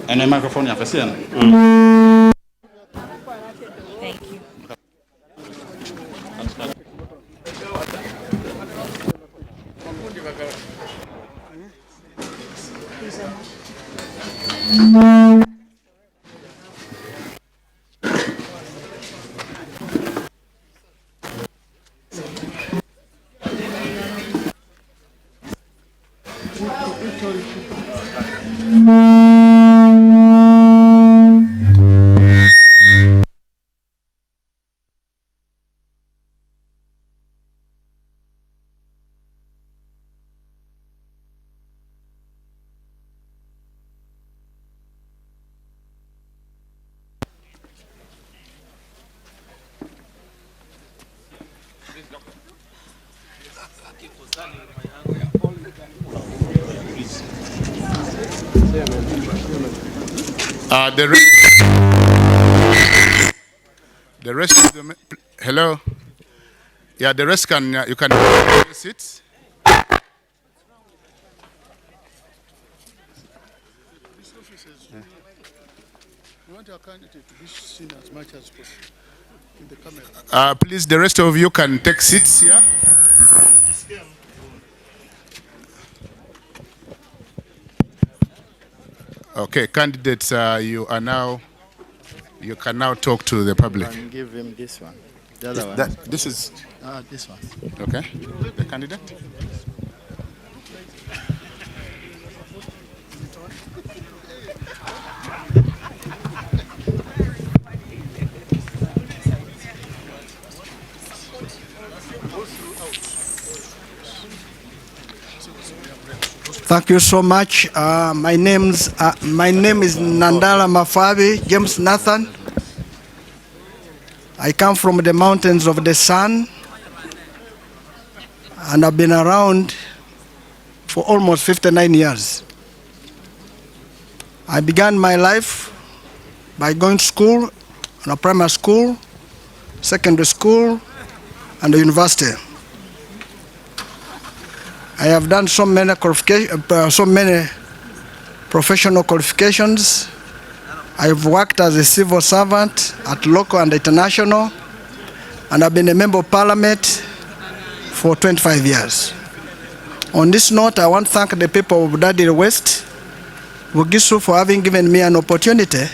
Ene microphone ya fesiana. Thank you. The rest of the hello, yeah, the rest can you can sit. We want our candidate to be seen as much as possible in the camera. Please, the rest of you can take seats here. Okay, candidates, you can now talk to the public. You can give him this one. The other one. This is This one. okay. The candidate. Thank you so much. My name is Nandala Mafabi, James Nathan. I come from the mountains of the sun, and I've been around for almost 59 years. I began my life by going to school, in a primary school, secondary school, and the university. I have done so many professional qualifications. I've worked as a civil servant at local and international, and I've been a member of parliament for 25 years. On this note, I want to thank the people of Daddy West, Bugisu, for having given me an opportunity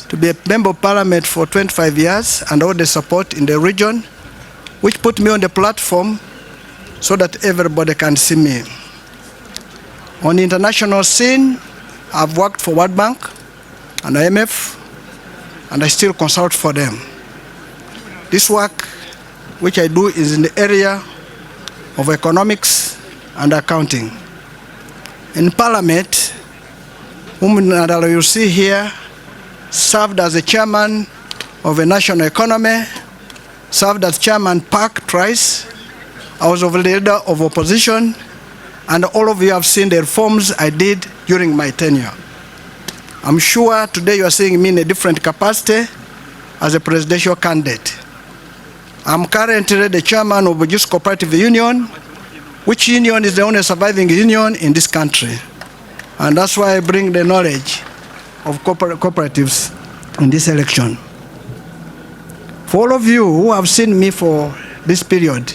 to be a member of parliament for 25 years and all the support in the region, which put me on the platform so that everybody can see me. On the international scene, I've worked for World Bank and IMF, and I still consult for them. This work, which I do, is in the area of economics and accounting. In Parliament, whom Nandala you see here, served as the chairman of the national economy, served as chairman PAC twice. I was a leader of opposition, and all of you have seen the reforms I did during my tenure. I'm sure today you are seeing me in a different capacity as a presidential candidate. I'm currently the chairman of the Youth Cooperative Union, which union is the only surviving union in this country. And that's why I bring the knowledge of cooperatives in this election. For all of you who have seen me for this period,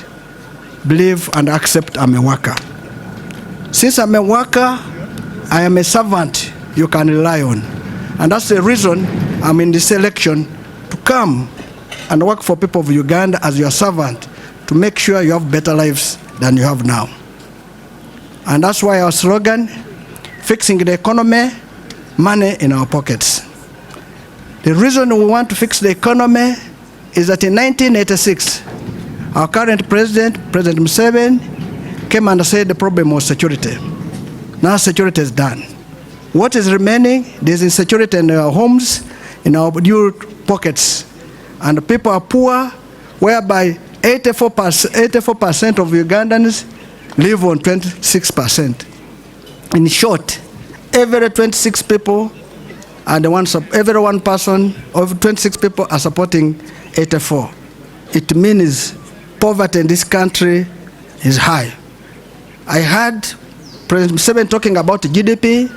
believe and accept I'm a worker. Since I'm a worker, I am a servant you can rely on. And that's the reason I'm in this election, to come and work for people of Uganda as your servant, to make sure you have better lives than you have now. And that's why our slogan, fixing the economy, money in our pockets. The reason we want to fix the economy is that in 1986, our current president, President Museveni, came and said the problem was security. Now security is done. What is remaining? There's insecurity in our homes, in our youth pockets. And people are poor, whereby 84% of Ugandans live on 26%. In short, every 26 people and every one person of 26 people are supporting 84. It means poverty in this country is high. I heard President Museveni talking about GDP,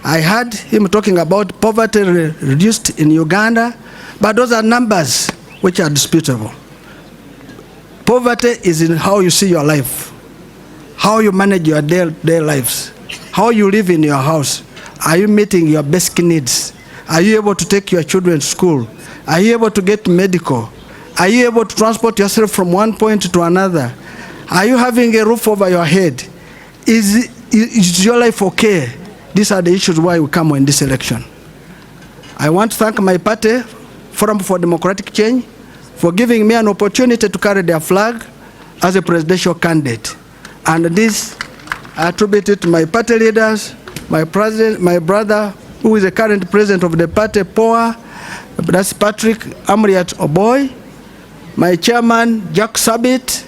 I heard him talking about poverty reduced in Uganda, but those are numbers which are disputable. Poverty is in how you see your life, how you manage your daily lives, how you live in your house. Are you meeting your basic needs? Are you able to take your children to school? Are you able to get medical? Are you able to transport yourself from one point to another? Are you having a roof over your head? Is your life okay? These are the issues why we come in this election. I want to thank my party, Forum for Democratic Change, for giving me an opportunity to carry their flag as a presidential candidate. And this I attribute it to my party leaders, my president, my brother, who is the current president of the party, POA, that's Patrick Amriat Oboy, my chairman, Jack Sabit,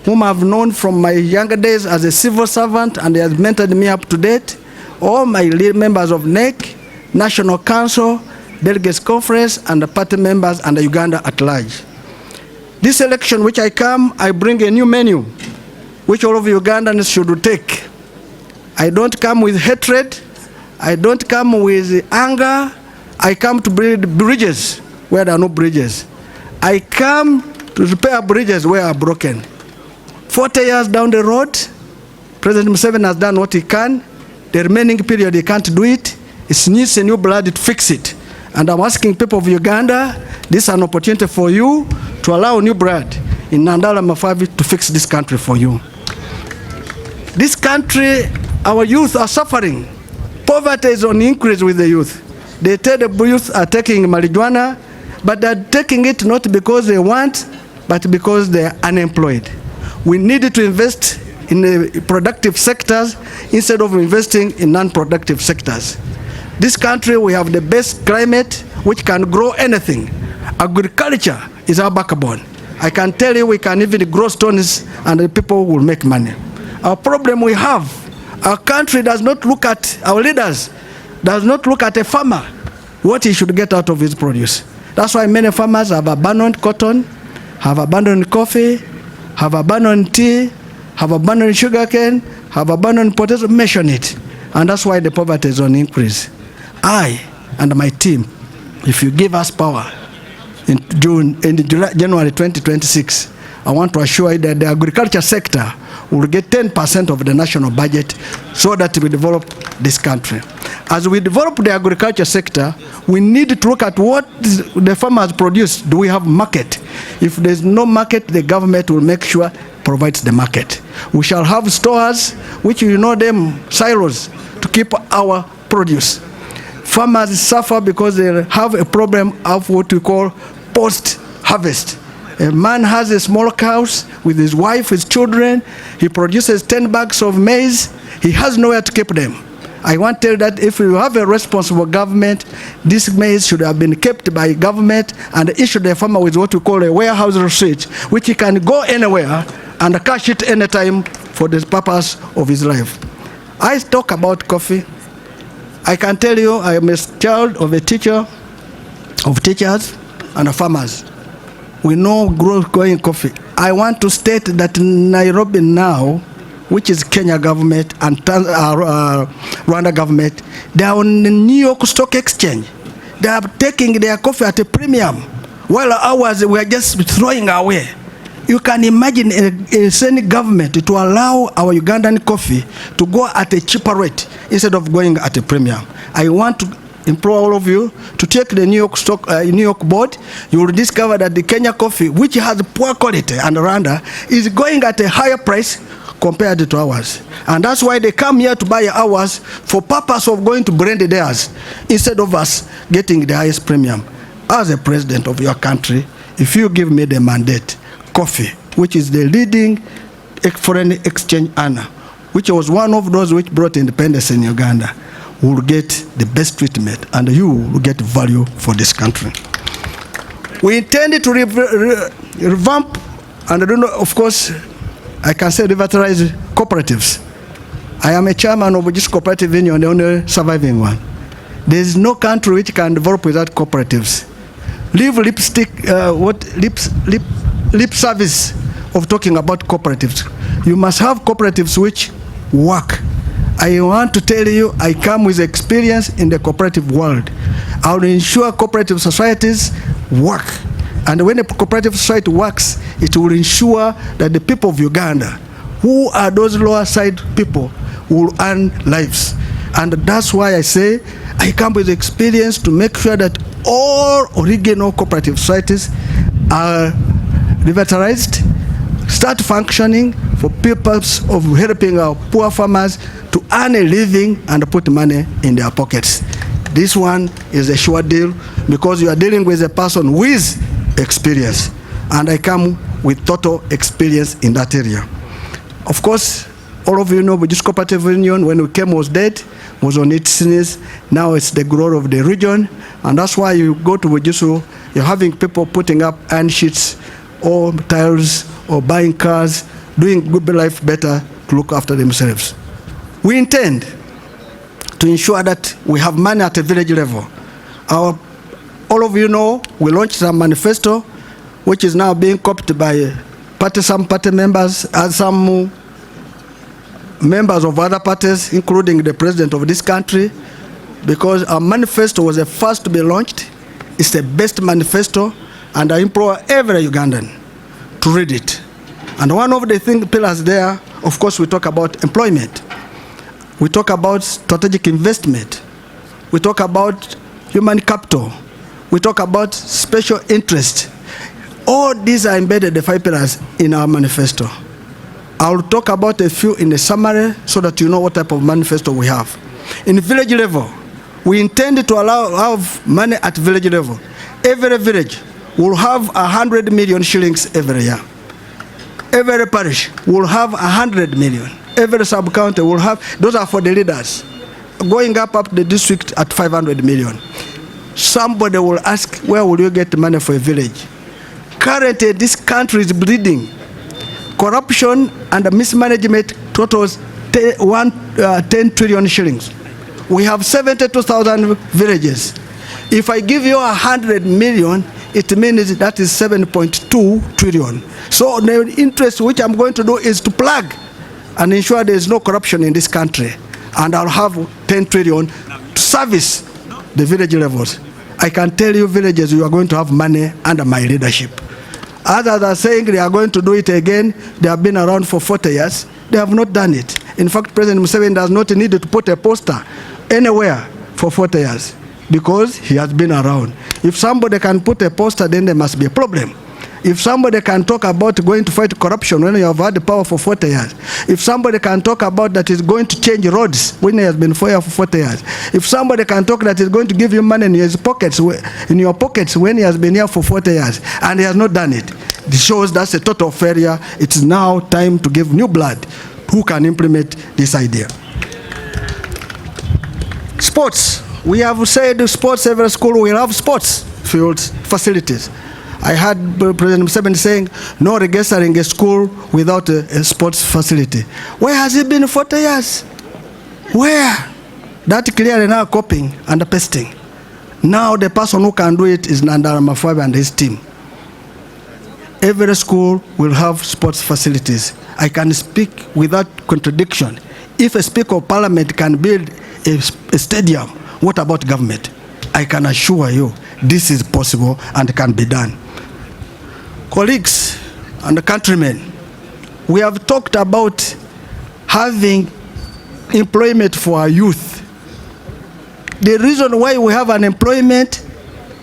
whom I've known from my younger days as a civil servant, and he has mentored me up to date, all my members of NEC, National Council, Delegates Conference, and the party members and the Uganda at large. This election which I come, I bring a new menu, which all of Ugandans should take. I don't come with hatred. I don't come with anger. I come to build bridges where there are no bridges. I come to repair bridges where are broken. 40 years down the road, President Museveni has done what he can. The remaining period, he can't do it. It needs a new blood to fix it. And I'm asking people of Uganda, this is an opportunity for you to allow new blood in Nandala Mafabi to fix this country for you. This country, our youth are suffering. Poverty is on increase with the youth. They tell the youth are taking marijuana, but they're taking it not because they want, but because they're unemployed. We need to invest in the productive sectors instead of investing in non-productive sectors. This country, we have the best climate which can grow anything. Agriculture is our backbone. I can tell you we can even grow stones and the people will make money. Our problem we have, our country does not look at, our leaders does not look at a farmer, what he should get out of his produce. That's why many farmers have abandoned cotton, have abandoned coffee, have abandoned tea, have abandoned sugarcane, have abandoned potato, mention it. And that's why the poverty is on increase. I and my team, if you give us power in January 2026, I want to assure you that the agriculture sector will get 10% of the national budget so that we develop this country. As we develop the agriculture sector, we need to look at what the farmers produce. Do we have market? If there's no market, the government will make sure provides the market. We shall have stores, which you know them, silos, to keep our produce. Farmers suffer because they have a problem of what we call post-harvest. A man has a small house with his wife, his children. He produces 10 bags of maize. He has nowhere to keep them. I want to tell you that if you have a responsible government, this maize should have been kept by government and issue the farmer with what we call a warehouse receipt, which he can go anywhere and cash it anytime for the purpose of his life. I talk about coffee. I can tell you I am a child of a teacher, of teachers and farmers. We know growing coffee. I want to state that Nairobi now, which is Kenya government and Rwanda government, they are on the New York Stock Exchange. They are taking their coffee at a premium, while ours we are just throwing away. You can imagine a Senate government to allow our Ugandan coffee to go at a cheaper rate instead of going at a premium. I want to implore all of you to take the New York board. You will discover that the Kenya coffee, which has poor quality, and Rwanda is going at a higher price compared to ours. And that's why they come here to buy ours for purpose of going to blend theirs instead of us getting the highest premium. As a president of your country, if you give me the mandate, coffee, which is the leading foreign exchange earner, which was one of those which brought independence in Uganda, will get the best treatment and you will get value for this country. We intended to revamp and of course, I can say revitalize cooperatives. I am a chairman of this cooperative union, the only surviving one. There is no country which can develop without cooperatives. Leave lip service of talking about cooperatives. You must have cooperatives which work. I want to tell you, I come with experience in the cooperative world. I will ensure cooperative societies work. And when a cooperative society works, it will ensure that the people of Uganda, who are those lower side people, will earn lives. And that's why I say I come with experience to make sure that all regional cooperative societies are revitalized, start functioning for purpose of helping our poor farmers to earn a living and put money in their pockets. This one is a sure deal because you are dealing with a person with experience, and I come with total experience in that area. Of course, all of you know Bujusu Cooperative Union, when we came, was dead, was on its knees. Now it's the growth of the region, and that's why you go to Bujusu, you're having people putting up iron sheets or tiles or buying cars, doing good life better to look after themselves. We intend to ensure that we have money at a village level. All of you know we launched a manifesto which is now being copied by some party members and some members of other parties, including the president of this country, because our manifesto was the first to be launched. It's the best manifesto, and I implore every Ugandan to read it. And one of the pillars there, of course, we talk about employment. We talk about strategic investment. We talk about human capital. We talk about special interest. All these are embedded, the 5 pillars, in our manifesto. I'll talk about a few in the summary so that you know what type of manifesto we have. In village level, we intend to have money at village level. Every village will have 100 million shillings every year. Every parish will have 100 million. Every sub-county will have, those are for the leaders. Going up the district at 500 million. Somebody will ask, where will you get money for a village? Currently, this country is bleeding. Corruption and mismanagement totals 10 trillion shillings. We have 72,000 villages. If I give you 100 million, it means that is 7.2 trillion. So the interest which I'm going to do is to plug and ensure there is no corruption in this country. And I'll have 10 trillion to service the village levels. I can tell you villages, you are going to have money under my leadership. Others are saying they are going to do it again. They have been around for 40 years. They have not done it. In fact, President Museveni does not need to put a poster anywhere for 40 years because he has been around. If somebody can put a poster, then there must be a problem. If somebody can talk about going to fight corruption when you have had the power for 40 years, if somebody can talk about that he's going to change roads when he has been here for 40 years, if somebody can talk that he's going to give you money in his pockets, in your pockets when he has been here for 40 years and he has not done it, it shows that's a total failure. It's now time to give new blood who can implement this idea. Sports. We have said sports, every school will have sports fields, facilities. I heard President Museveni saying, no registering a school without a sports facility. Where has it been 40 years? Where? That clearly now copying and pasting. Now the person who can do it is Nandala Mafabi'S and his team. Every school will have sports facilities. I can speak without contradiction. If a Speaker of Parliament can build a stadium, what about government? I can assure you this is possible and can be done. Colleagues and countrymen, we have talked about having employment for our youth. The reason why we have unemployment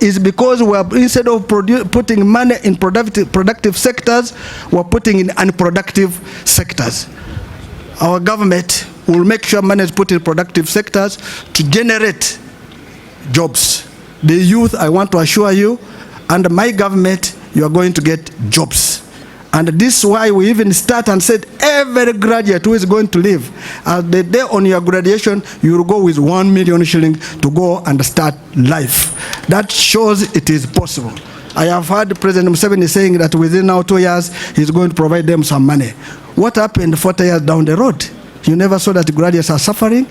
is because we are, instead of putting money in productive sectors, we're putting in unproductive sectors. Our government will make sure money is put in productive sectors to generate jobs. The youth, I want to assure you, under my government, you are going to get jobs. And this is why we even start and said every graduate who is going to leave, the day on your graduation, you will go with 1 million shillings to go and start life. That shows it is possible. I have heard President Museveni saying that within now 2 years, he's going to provide them some money. What happened 40 years down the road? You never saw that graduates are suffering.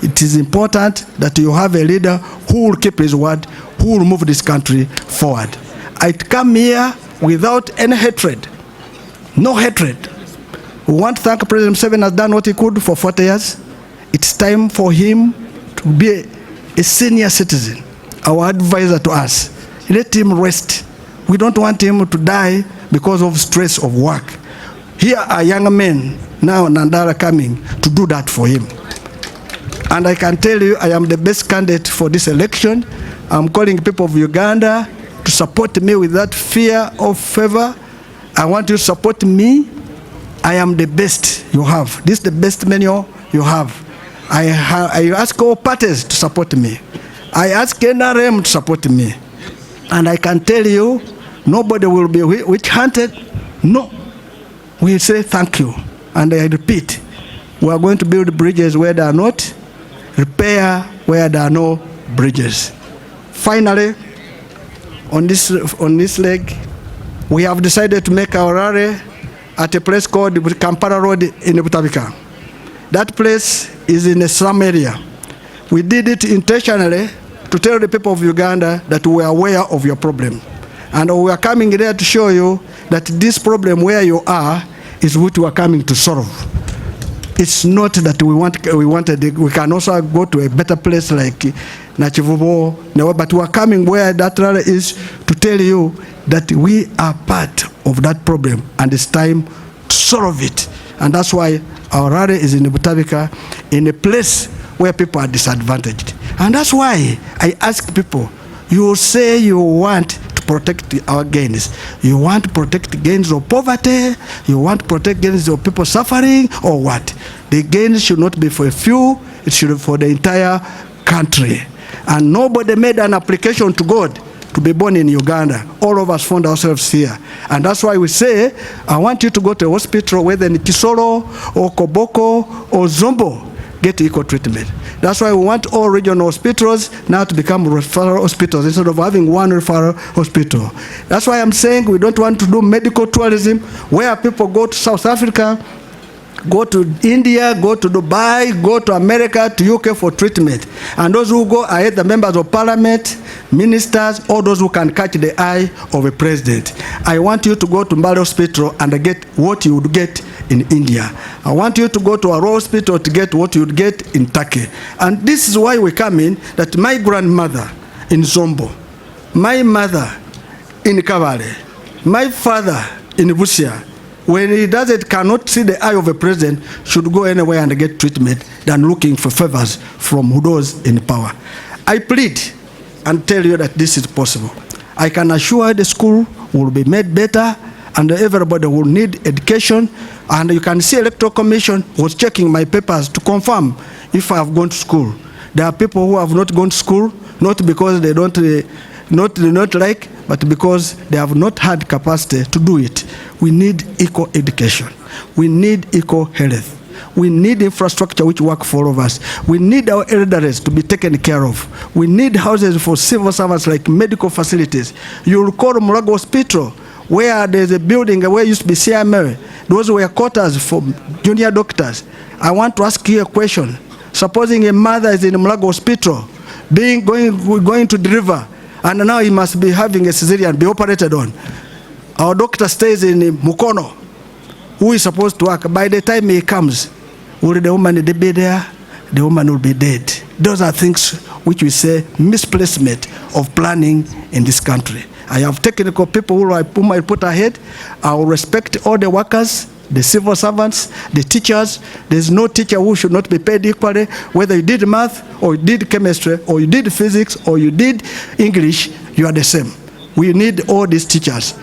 It is important that you have a leader who will keep his word, who will move this country forward. I come here without any hatred. No hatred. We want to thank President Museveni has done what he could for 40 years. It's time for him to be a senior citizen, our advisor to us. Let him rest. We don't want him to die because of stress of work. Here are young men, now Nandala coming to do that for him. And I can tell you, I am the best candidate for this election. I'm calling people of Uganda to support me with that fear of favor. I want you to support me. I am the best you have. This is the best menu you have. I ask all parties to support me. I ask NRM to support me. And I can tell you, nobody will be witch-hunted. No. We say thank you. And I repeat, we are going to build bridges where there are not, repair where there are no bridges. Finally, on this leg, we have decided to make our rally at a place called Kampala Road in Butabika. That place is in a slum area. We did it intentionally to tell the people of Uganda that we are aware of your problem. And we are coming there to show you that this problem where you are is what we are coming to solve. It's not that we can also go to a better place like Nachivubo, no, but we are coming where that rally is to tell you that we are part of that problem and it's time to solve it. And that's why our rally is in Butabika, in a place where people are disadvantaged. And that's why I ask people, you say you want to protect our gains. You want to protect gains of poverty, you want to protect gains of people suffering, or what? The gains should not be for a few, it should be for the entire country. And nobody made an application to God to be born in Uganda. All of us found ourselves here. And that's why we say, I want you to go to a hospital, whether in Kisoro, or Koboko, or Zombo, get equal treatment. That's why we want all regional hospitals now to become referral hospitals instead of having one referral hospital. That's why I'm saying we don't want to do medical tourism where people go to South Africa, go to India, go to Dubai, go to America, to UK for treatment. And those who go are either members of parliament, ministers, or those who can catch the eye of a president. I want you to go to Mbale Hospital and get what you would get in India. I want you to go to a Royal Hospital to get what you would get in Turkey. And this is why we come in, that my grandmother in Zombo, my mother in Kavale, my father in Busia, when he cannot see the eye of a president, should go anywhere and get treatment than looking for favors from those in power. I plead and tell you that this is possible. I can assure the school will be made better and everybody will need education. And you can see Electoral Commission was checking my papers to confirm if I have gone to school. There are people who have not gone to school, not because they don't not like, but because they have not had capacity to do it. We need equal education. We need equal health. We need infrastructure which work for all of us. We need our elders to be taken care of. We need houses for civil servants like medical facilities. You will call Mulago Hospital, where there's a building where used to be CMA. Those were quarters for junior doctors. I want to ask you a question. Supposing a mother is in Mulago Hospital, going to deliver, and now he must be having a cesarean, be operated on. Our doctor stays in Mukono, who is supposed to work. By the time he comes, will the woman be there? The woman will be dead. Those are things which we say misplacement of planning in this country. I have technical people whom I put ahead. I will respect all the workers, the civil servants, the teachers. There's no teacher who should not be paid equally, whether you did math, or you did chemistry, or you did physics, or you did English, you are the same. We need all these teachers.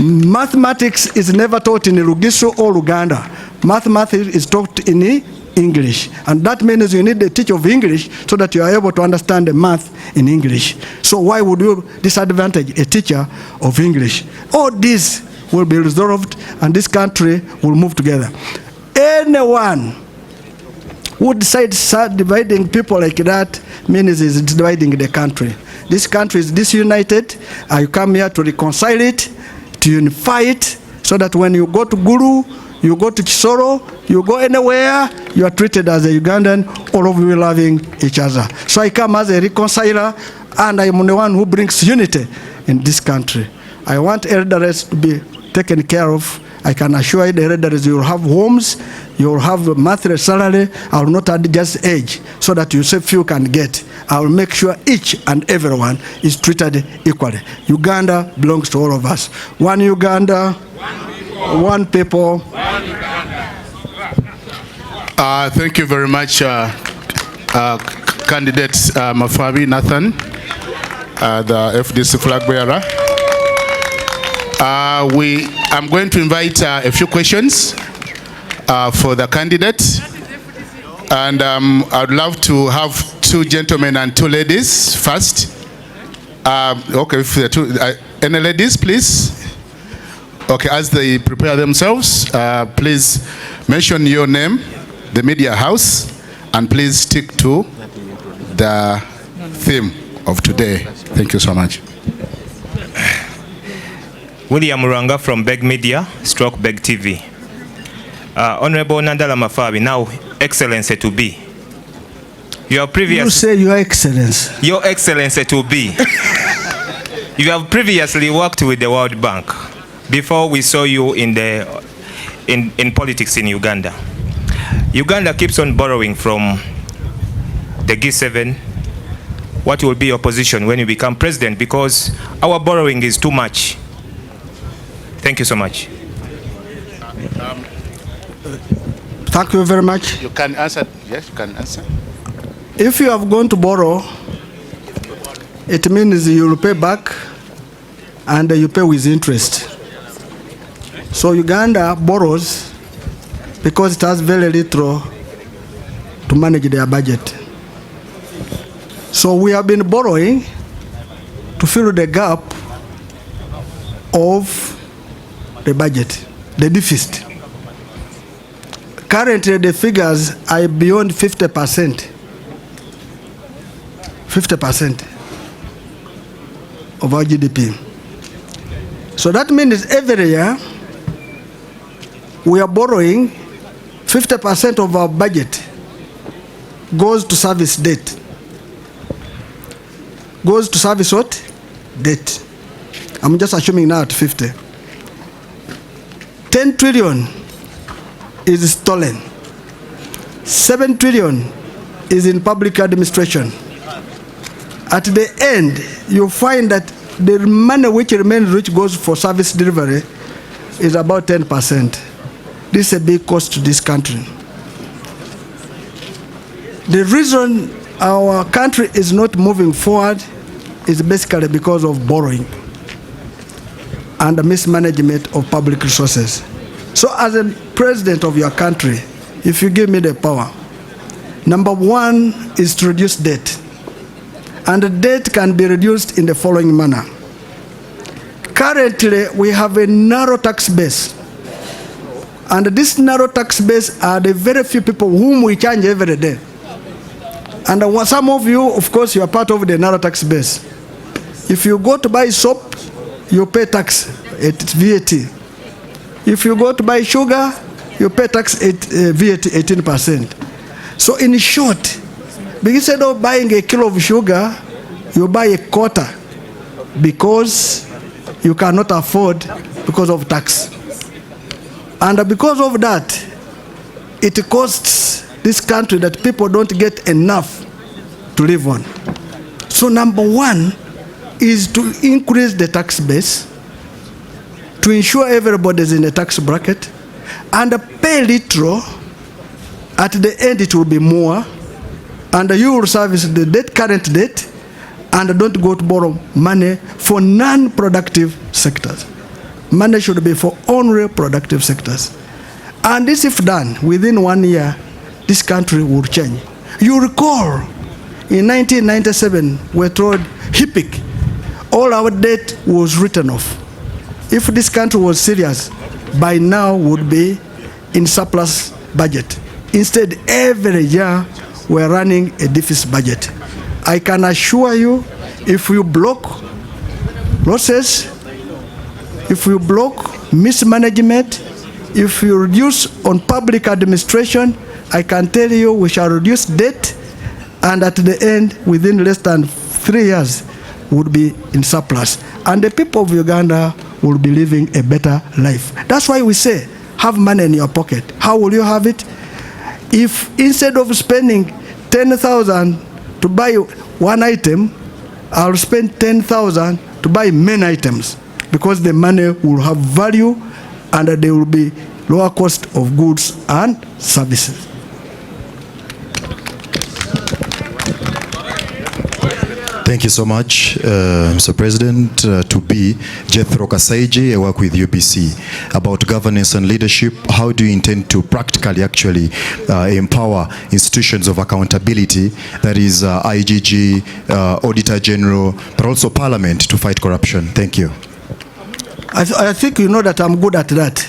Mathematics is never taught in Rugiso or Uganda. Mathematics is taught in English. And that means you need a teacher of English so that you are able to understand the math in English. So why would you disadvantage a teacher of English? All this will be resolved and this country will move together. Anyone who decides dividing people like that means is dividing the country. This country is disunited. I come here to reconcile it, to unify it, so that when you go to Guru, you go to Chisoro, you go anywhere, you are treated as a Ugandan, all of you loving each other. So I come as a reconciler, and I am the one who brings unity in this country. I want elders to be taken care of. I can assure you the readers, you will have homes, you will have a monthly salary. I will not add just age so that you say few can get. I will make sure each and everyone is treated equally. Uganda belongs to all of us. One Uganda, one people. Thank you very much, candidate Mafabi Nathan, the FDC flag bearer. I'm going to invite a few questions for the candidate, and I'd love to have 2 gentlemen and 2 ladies first. Okay, if there are 2, any ladies, please? Okay, as they prepare themselves, please mention your name, the media house, and please stick to the theme of today. Thank you so much. William Muranga from Beg Media, Beg TV. Honorable Nandala Mafabi, now Excellency to be. Your previous. You say Your Excellency. Your Excellency to be. You have previously worked with the World Bank before we saw you in politics in Uganda. Uganda keeps on borrowing from the G7. What will be your position when you become president? Because our borrowing is too much. Thank you so much. Thank you very much. You can answer. Yes, you can answer. If you have gone to borrow, it means you will pay back and you pay with interest. So Uganda borrows because it has very little to manage their budget. So we have been borrowing to fill the gap of the budget, the deficit. Currently, the figures are beyond 50%. 50% of our GDP. So that means every year we are borrowing 50% of our budget goes to service debt. Goes to service what? Debt. I'm just assuming now at 50. 10 trillion is stolen. 7 trillion is in public administration. At the end, you find that the money which remains, which goes for service delivery, is about 10%. This is a big cost to this country. The reason our country is not moving forward is basically because of borrowing and the mismanagement of public resources. So as a president of your country, if you give me the power, number 1 is to reduce debt. And the debt can be reduced in the following manner. Currently, we have a narrow tax base. And this narrow tax base are the very few people whom we charge every day. And some of you, of course, you are part of the narrow tax base. If you go to buy soap, you pay tax, it's VAT. If you go to buy sugar, you pay tax at VAT 18%. So in short, instead of buying a kilo of sugar, you buy a quarter because you cannot afford because of tax. And because of that, it costs this country that people don't get enough to live on. So number 1 is to increase the tax base, to ensure everybody is in a tax bracket, and pay little. At the end, it will be more, and you will service the debt, current debt, and don't go to borrow money for non-productive sectors. Money should be for only productive sectors. And this, if done, within 1 year, this country will change. You recall, in 1997, we told HIPIC, all our debt was written off. If this country was serious, by now would be in surplus budget. Instead, every year, we're running a deficit budget. I can assure you, if you block losses, if you block mismanagement, if you reduce on public administration, I can tell you we shall reduce debt, and at the end, within less than 3 years, would be in surplus. And the people of Uganda will be living a better life. That's why we say, have money in your pocket. How will you have it? If instead of spending 10,000 to buy one item, I'll spend 10,000 to buy many items, because the money will have value and there will be lower cost of goods and services. Thank you so much, Mr. President. To be Jethro Kasaiji, I work with UPC. About governance and leadership, how do you intend to practically actually empower institutions of accountability, that is IGG, Auditor General, but also Parliament, to fight corruption? Thank you. I think you know that I'm good at that.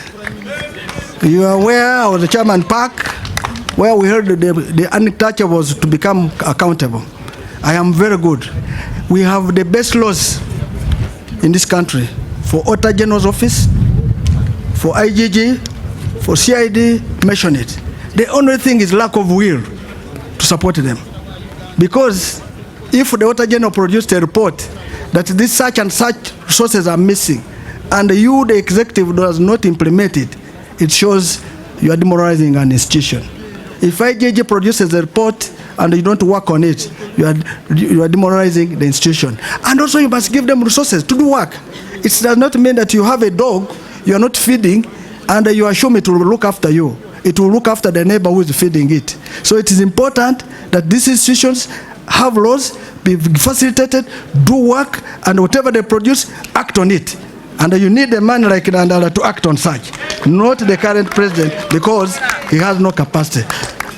You are aware of the Chairman Park, where we heard the untouchables to become accountable. I am very good. We have the best laws in this country for Auditor General's office, for IGG, for CID, mention it. The only thing is lack of will to support them. Because if the Auditor General produced a report that this such and such resources are missing, and you, the executive, does not implement it, it shows you are demoralizing an institution. If IGG produces a report and you don't work on it, you are demoralizing the institution. And also you must give them resources to do work. It does not mean that you have a dog, you are not feeding, and you assume it will look after you. It will look after the neighbor who is feeding it. So it is important that these institutions have laws, be facilitated, do work, and whatever they produce, act on it. And you need a man like Nandala to act on such, not the current president, because he has no capacity.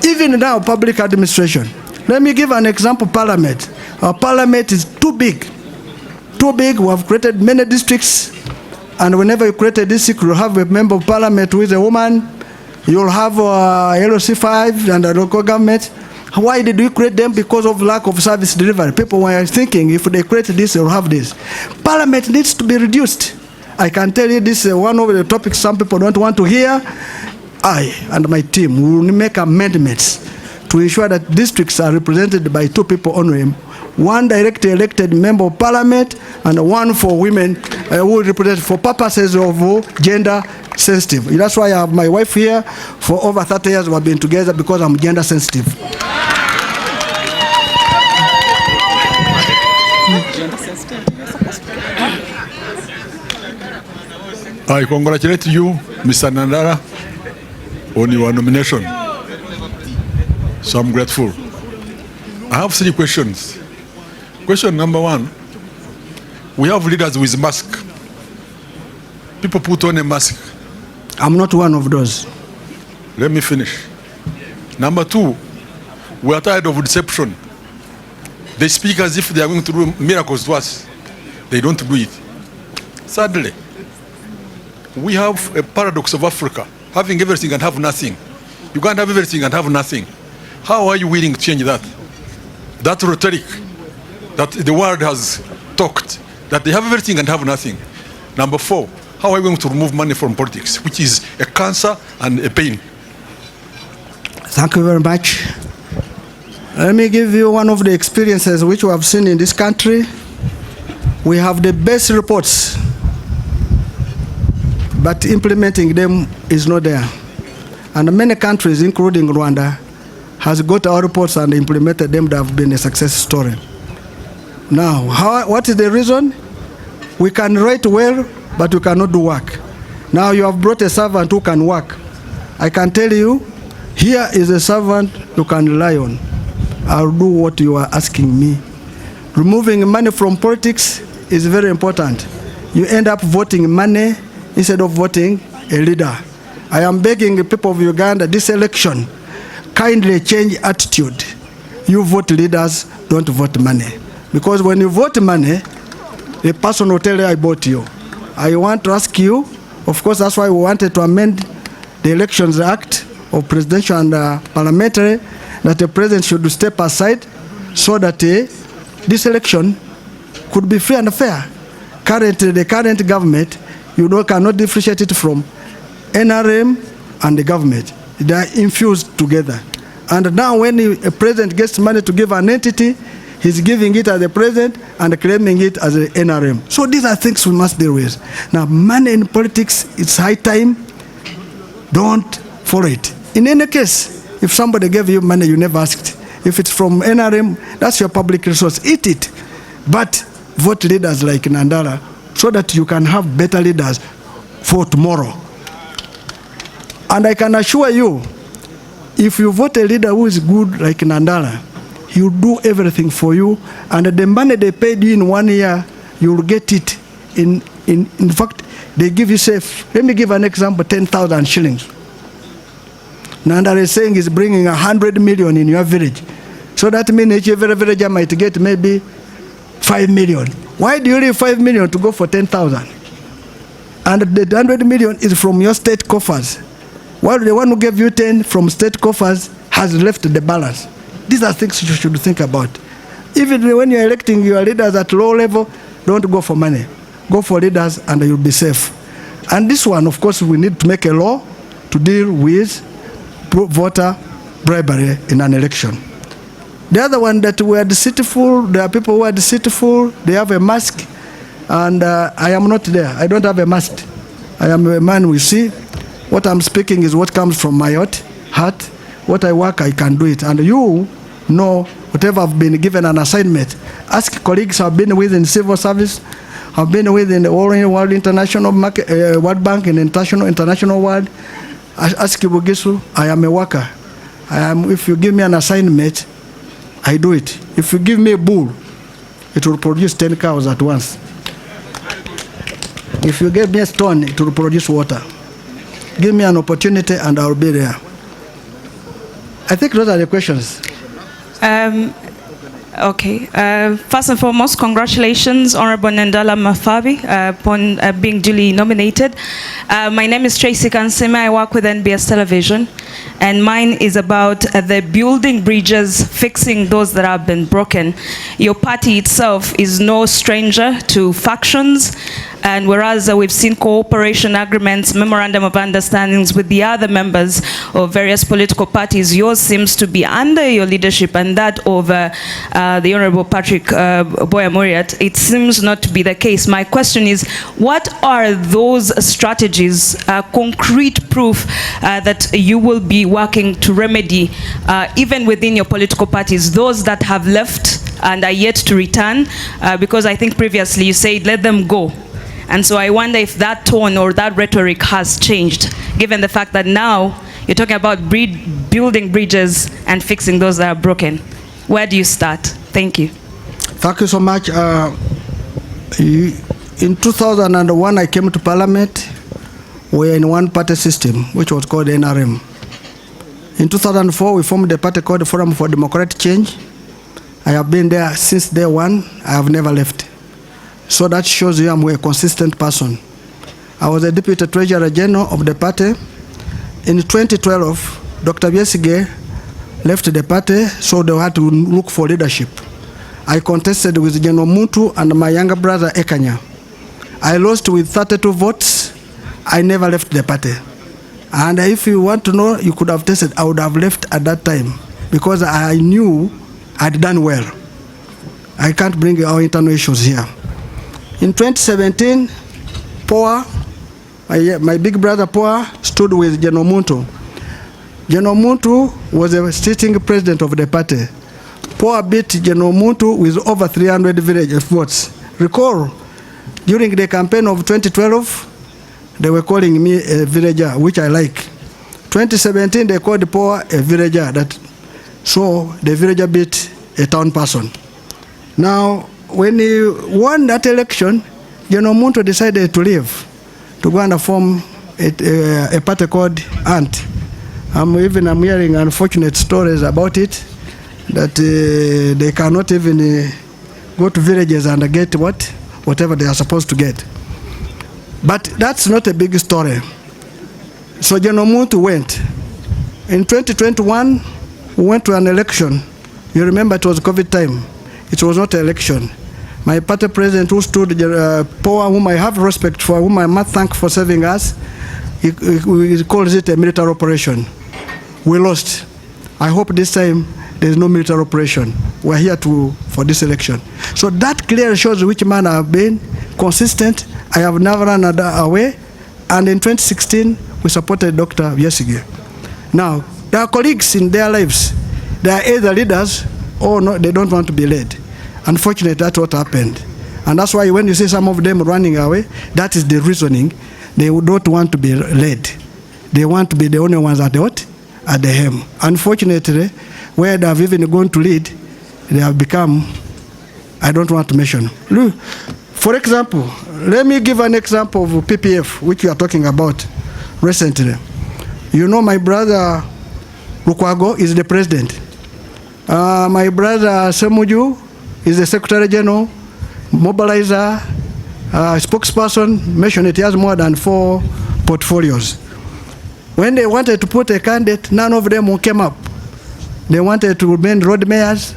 Even now, public administration. Let me give an example, Parliament. Our Parliament is too big. Too big. We have created many districts, and whenever you create a district, you'll have a member of Parliament who is a woman. You'll have LOC5 and the local government. Why did we create them? Because of lack of service delivery. People were thinking if they create this, they'll have this. Parliament needs to be reduced. I can tell you this is one of the topics some people don't want to hear. I and my team will make amendments to ensure that districts are represented by 2 people only. One directly elected member of Parliament and one for women who represent for purposes of gender sensitive. That's why I have my wife here. For over 30 years we have been together, because I'm gender sensitive. I congratulate you, Mr. Nandala, on your nomination. So I'm grateful. I have 3 questions. Question number 1, we have leaders with mask. People put on a mask. I'm not one of those. Let me finish. Number 2, we are tired of deception. They speak as if they are going to do miracles to us. They don't do it. Sadly, we have a paradox of Africa, having everything and have nothing. You can't have everything and have nothing. How are you willing to change that? That rhetoric that the world has talked, that they have everything and have nothing. Number 4, how are we going to remove money from politics, which is a cancer and a pain? Thank you very much. Let me give you one of the experiences which we have seen in this country. We have the best reports, but implementing them is not there. And many countries, including Rwanda, has got our reports and implemented them. That have been a success story. Now, what is the reason? We can write well, but we cannot do work. Now you have brought a servant who can work. I can tell you, here is a servant you can rely on. I'll do what you are asking me. Removing money from politics is very important. You end up voting money instead of voting a leader. I am begging the people of Uganda, this election, kindly change attitude. You vote leaders, don't vote money. Because when you vote money, the person will tell you, I bought you. I want to ask you, of course, that's why we wanted to amend the Elections Act of Presidential and Parliamentary, that the President should step aside so that this election could be free and fair. Currently, the current government, cannot differentiate it from NRM and the government. They are infused together. And now when a president gets money to give an entity, He's giving it as a present and claiming it as an NRM. So these are things we must deal with. Now, money in politics, it's high time. Don't follow it. In any case, if somebody gave you money you never asked, if it's from NRM, that's your public resource. Eat it. But vote leaders like Nandala so that you can have better leaders for tomorrow. And I can assure you, if you vote a leader who is good like Nandala, he will do everything for you, and the money they paid you in 1 year, you will get it. In fact, they give you safe. Let me give an example, 10,000 shillings. Nandala is saying he's bringing 100 million in your village. So that means each every villager might get maybe 5 million. Why do you leave 5 million to go for 10,000? And the 100 million is from your state coffers. While the one who gave you 10 from state coffers has left the balance. These are things you should think about. Even when you're electing your leaders at low level, don't go for money. Go for leaders and you'll be safe. And this one, of course, we need to make a law to deal with voter bribery in an election. The other one that we are deceitful, there are people who are deceitful, they have a mask, and I am not there. I don't have a mask. I am a man we see. What I'm speaking is what comes from my heart. What I work, I can do it. And you know, whatever I've been given an assignment. Ask colleagues I've been with in civil service, I've been with in the World International Market, World Bank in international world. Ask Ibugisu, I am a worker. If you give me an assignment, I do it. If you give me a bull, it will produce 10 cows at once. If you give me a stone, it will produce water. Give me an opportunity and I'll be there. I think those are the questions. Okay. First and foremost, congratulations, Honorable Nandala Mafabi, upon being duly nominated. My name is Tracy Kansime. I work with NBS Television, and mine is about the building bridges, fixing those that have been broken. Your party itself is no stranger to factions, and whereas we've seen cooperation agreements, memorandum of understandings with the other members of various political parties, yours seems to be under your leadership and that of the Honorable Patrick Boya-Muriat. It seems not to be the case. My question is, what are those strategies, concrete proof that you will be working to remedy, even within your political parties, those that have left and are yet to return? Because I think previously you said, let them go. And so I wonder if that tone or that rhetoric has changed, given the fact that now you're talking about building bridges and fixing those that are broken. Where do you start? Thank you. Thank you so much. In 2001, I came to Parliament. We were in one-party system, which was called NRM. In 2004, we formed a party called the Forum for Democratic Change. I have been there since day one. I have never left. So that shows you I'm a consistent person. I was a Deputy Treasurer General of the party. In 2012, Dr. Biesige left the party, so they had to look for leadership. I contested with General Muntu and my younger brother Ekanya. I lost with 32 votes. I never left the party. And if you want to know, you could have tested, I would have left at that time because I knew I'd done well. I can't bring our internal issues here. In 2017, Poa, my big brother Poa, stood with General Muntu. General Muntu was a sitting president of the party. Poa beat General Muntu with over 300 village votes. Recall, during the campaign of 2012, they were calling me a villager, which I like. 2017, they called Poa a villager. So the villager beat a town person. Now, when he won that election, General Muntu decided to leave, to go and form a party called ANT. I'm hearing unfortunate stories about it, that they cannot even go to villages and get whatever they are supposed to get. But that's not a big story. So General Muntu went. In 2021, we went to an election. You remember it was COVID time. It was not an election. My party president who stood, Poa, whom I have respect for, whom I must thank for saving us, he calls it a military operation. We lost. I hope this time There is no military operation. We're here for this election. So that clearly shows which man I have been consistent. I have never run away. And in 2016, we supported Dr. Besigye. Now, there are colleagues in their lives. They are either leaders or no, they don't want to be led. Unfortunately, that's what happened. And that's why when you see some of them running away, that is the reasoning. They don't want to be led. They want to be the only ones at the what? At the helm. Unfortunately, where they have even gone to lead, they have become, I don't want to mention. Look, for example, let me give an example of PPF, which you are talking about recently. You know my brother Lukwago is the president. My brother Semuju is the Secretary General, mobilizer, spokesperson, mentioned it, he has more than 4 portfolios. When they wanted to put a candidate, none of them came up. They wanted to remain road mayors.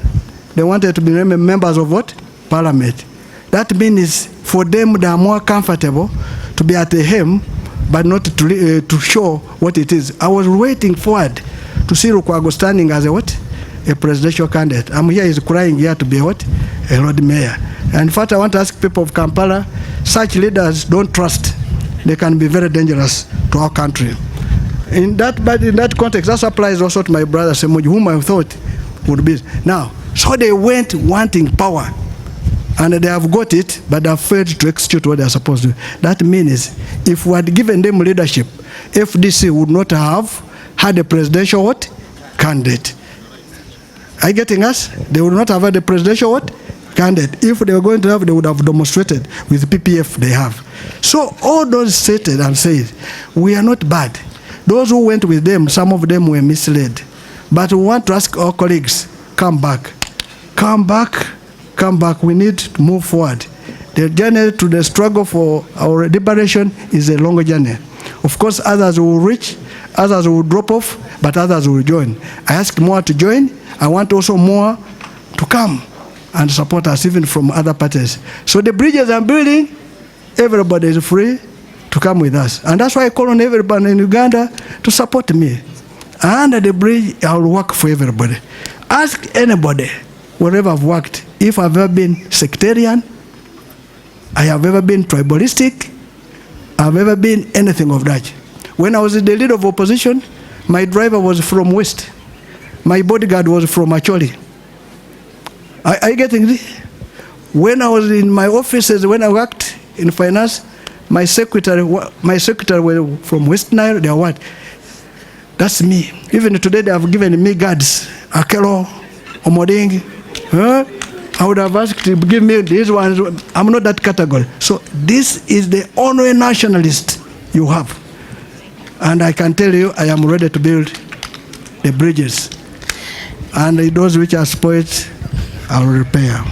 They wanted to be members of what? Parliament. That means for them they are more comfortable to be at the helm, but not to show what it is. I was waiting forward to see Lukwago standing as a what? A presidential candidate. I'm here, he's crying here to be what? A road mayor. And in fact, I want to ask people of Kampala, such leaders don't trust. They can be very dangerous to our country. But in that context, that applies also to my brother Semuji, whom I thought would be. Now, so they went wanting power, and they have got it, but they have failed to execute what they are supposed to do. That means if we had given them leadership, FDC would not have had a presidential what? Candidate. Are you getting us? They would not have had a presidential what? Candidate. If they were going to have, they would have demonstrated with the PPF they have. So all those stated and said, we are not bad. Those who went with them, some of them were misled. But we want to ask our colleagues, come back. Come back, come back. We need to move forward. The journey to the struggle for our liberation is a longer journey. Of course, others will reach, others will drop off, but others will join. I ask more to join. I want also more to come and support us, even from other parties. So the bridges I'm building, everybody is free to come with us. And that's why I call on everybody in Uganda to support me. Under the bridge, I will work for everybody. Ask anybody, wherever I've worked, if I've ever been sectarian, I have ever been tribalistic, I've ever been anything of that. When I was the leader of opposition, my driver was from West. My bodyguard was from Acholi. Are you getting this? When I was in my offices, when I worked in finance, my secretary were from West Nile. They are what? That's me. Even today, they have given me guards. Akelo, Omoding. I would have asked to give me these ones. I'm not that category. So this is the only nationalist you have. And I can tell you, I am ready to build the bridges. And those which are spoiled, I will repair.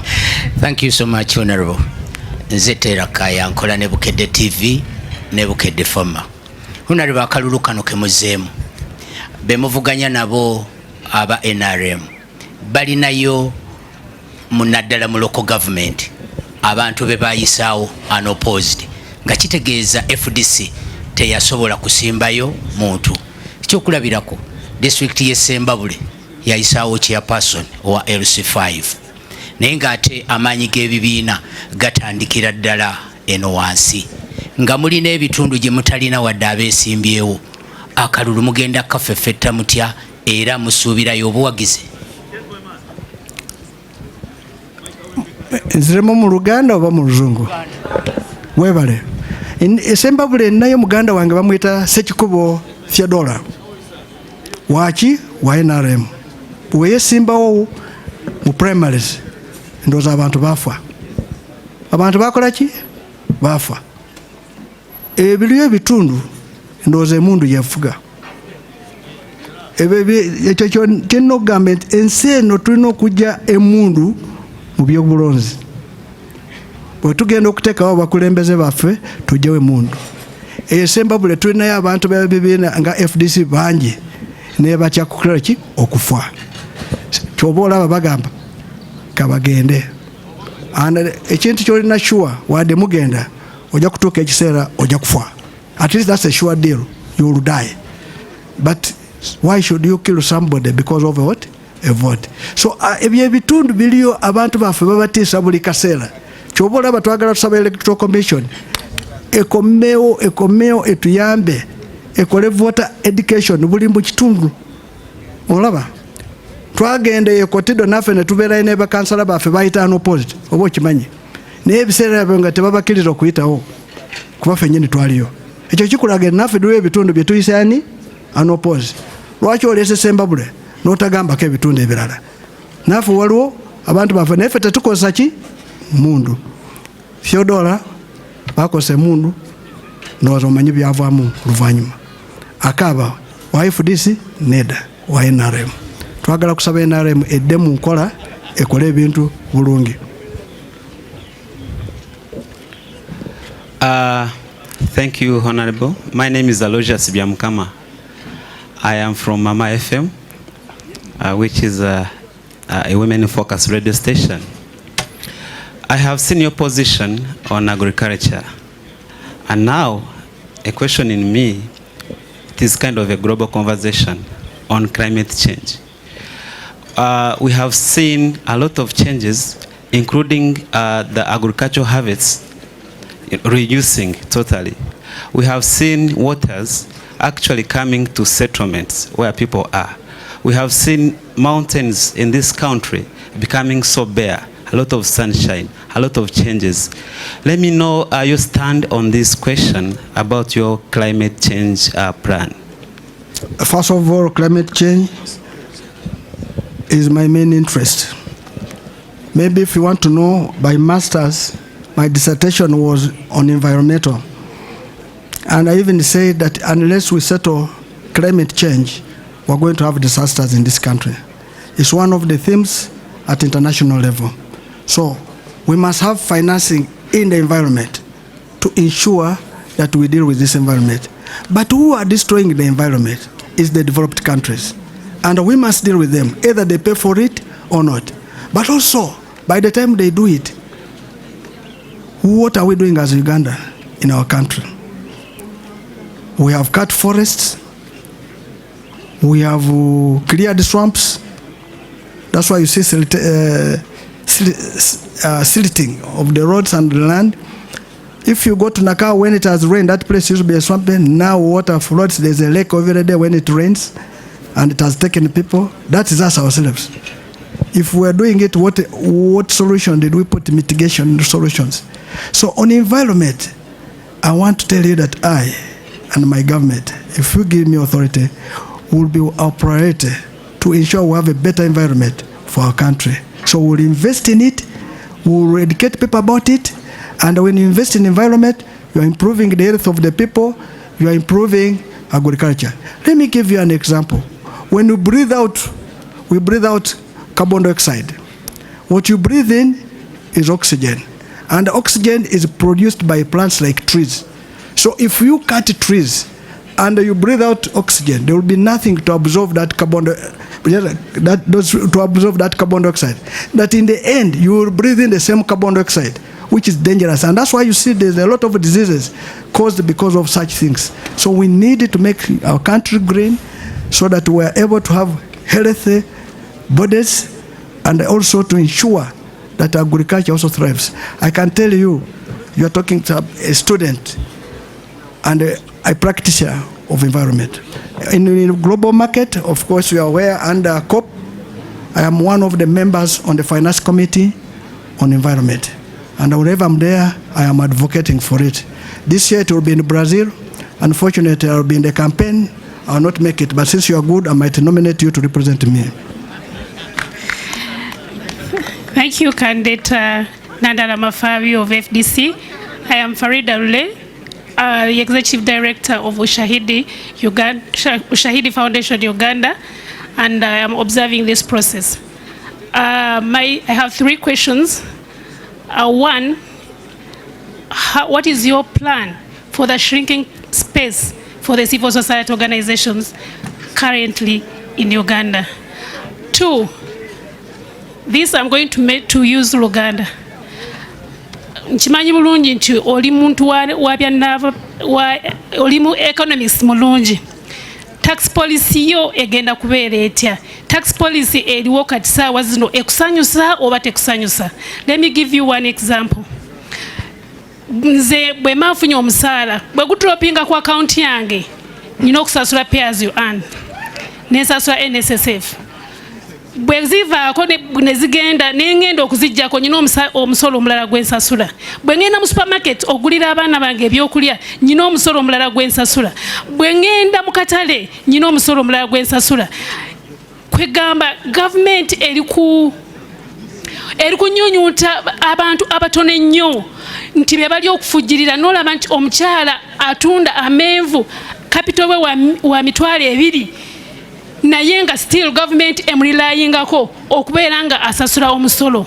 Thank you so much, Honorable. Nzetera kaya nkola ne Bukedde TV ne Bukedde Fama. Honorable akalulu kano kemuzeemu. Bemuvuganya nabo aba NRM. Balinayo mu Nandala mu local government. Abantu be bayisaawo unopposed. Nga kitegeeza FDC teyasobola kusimbayo muntu. Ekyokulabirako district ye Sembabule yayisaawo chairperson wa LC5. Naye ng'ate amaanyi g'ebibiina gatandikira ddala eno wansi. Nga mulina ebitundu gye mutalina wadde abeesimbyewo. Akalulu mugenda kafeffetta mutya era musuubirayo obuwagizi? Nziremu mu Luganda oba mu Luzungu? Webale. Sembabule nayo muganda wange bamwita Sekikubo Theodora. Waki wa NRM. Weyesimbawo mu primaries. Ndoza abantu bafa. Abantu bakola ki? Bafa. Ebiriyo ebitundu ndoza emundu yefuga. Ekyo kyonna okugamba nti ensi eno tulina okujja emundu mu byobulonzi. Bwe tugenda okuteekawo abakulembeze baffe tujjewo emundu. Sembabule tulinayo abantu b'ebibiina nga FDC bangi naye batya kukola ki? Okufa. Kyoba olaba bagamba kabagende. Ekintu kyolina sure wadde mugenda ojja kutuuka ekiseera ojja kufa. At least that's a sure deal. You will die. But why should you kill somebody because of what? a vote. So ebyo ebitundu biliyo abantu baffe babatiisa buli kaseera. Kyoba olaba twagala tusaba electoral commission ekomeo etuyambe ekole voter education buli mu kitundu. Olaba twagenda ekotido naffe ne tubeerayo ne bakansala baffe bayita opposite oba okimanyi naye ebiseera byabwe nga tebabakiriza okuyitawo kuba ffennyini twaliyo. Ekyo kikulaga naffe duwe ebitundu bye tuyise ani opposite. Lwaki oleese Sembabule n'otagambako ebitundu ebirala? Naffe waliwo abantu baffe naye ffe tetukozesa ki mundu. Fyodora bakozesa mundu ndowooza omanyi byavaamu luvannyuma. Akaaba wa FDC neda wa NRM. Twagala kusaba NRM edde mu nkola ekole ebintu bulungi. Thank you, Honorable. My name is Aloja Sibyamukama. I am from Mama FM, which is a women-focused radio station. I have seen your position on agriculture, and now a question in me, it is kind of a global conversation on climate change. We have seen a lot of changes, including the agricultural harvests reducing totally. We have seen waters actually coming to settlements where people are. We have seen mountains in this country becoming so bare, a lot of sunshine, a lot of changes. Let me know your stand on this question about your climate change plan. First of all, climate change is my main interest. Maybe if you want to know, my master's, my dissertation was on environmental. And I even said that unless we settle climate change, we're going to have disasters in this country. It's one of the themes at international level. So we must have financing in the environment to ensure that we deal with this environment. But who are destroying the environment is the developed countries. And we must deal with them. Either they pay for it or not. But also, by the time they do it, what are we doing as Uganda in our country? We have cut forests. We have cleared swamps. That's why you see silting of the roads and the land. If you go to Nakao when it has rained, that place used to be a swamp. Now water floods. There's a lake over there when it rains, and it has taken people. That is us ourselves. If we're doing it, what solution did we put mitigation solutions? So on environment, I want to tell you that I and my government, if you give me authority, will be our priority to ensure we have a better environment for our country. So we'll invest in it, we'll educate people about it, and when you invest in environment, you're improving the health of the people, you're improving agriculture. Let me give you an example. When we breathe out carbon dioxide. What you breathe in is oxygen, and oxygen is produced by plants like trees. So if you cut trees and you breathe out oxygen, there will be nothing to absorb that carbon dioxide. That in the end, you will breathe in the same carbon dioxide, which is dangerous. And that's why you see there's a lot of diseases caused because of such things. So we need to make our country green so that we are able to have healthy bodies and also to ensure that agriculture also thrives. I can tell you, you're talking to a student and a practitioner of environment. In the global market, of course, you are aware, under COP, I am one of the members on the finance committee on environment. And whenever I'm there, I am advocating for it. This year it will be in Brazil. Unfortunately, I will be in the campaign. I will not make it, but since you are good, I might nominate you to represent me. Thank you, candidate Nandala Mafabi of FDC. I am Farida Ule, the Executive Director of Ushahidi Foundation Uganda, and I am observing this process. I have 3 questions. One, what is your plan for the shrinking space for the civil society organizations currently in Uganda? 2, this I'm going to use Luganda. Nchimanyi mulungi nti oli muntu wa byanava oli mu economics mulungi. Tax policy yo egenda kubeera etya? tax policy eriwo kati saawa zino ekusanyusa oba tekusanyusa? Let me give you one example. Nze bwe mafunye omusaala bwe gudropinga ku account yange nina okusasula pay as you earn nensasula NSSF. Bwe zivaako ne zigenda nengenda okuzijjako nyina omusolo omulala gwensasula. Bwe ngenda mu supermarket ogulira abaana bange ebyokulya nyina omusolo omulala gwensasula. Bwe ngenda mu katale nyina omusolo omulala gwensasula. Kwegamba government eri kunyunyuuta abantu abatono ennyo nti be bali okufujjirira n'olaba nti omukyala atunda amenvu capital we wa $200 naye nga still government emulilayingako okubeera nga asasula omusolo.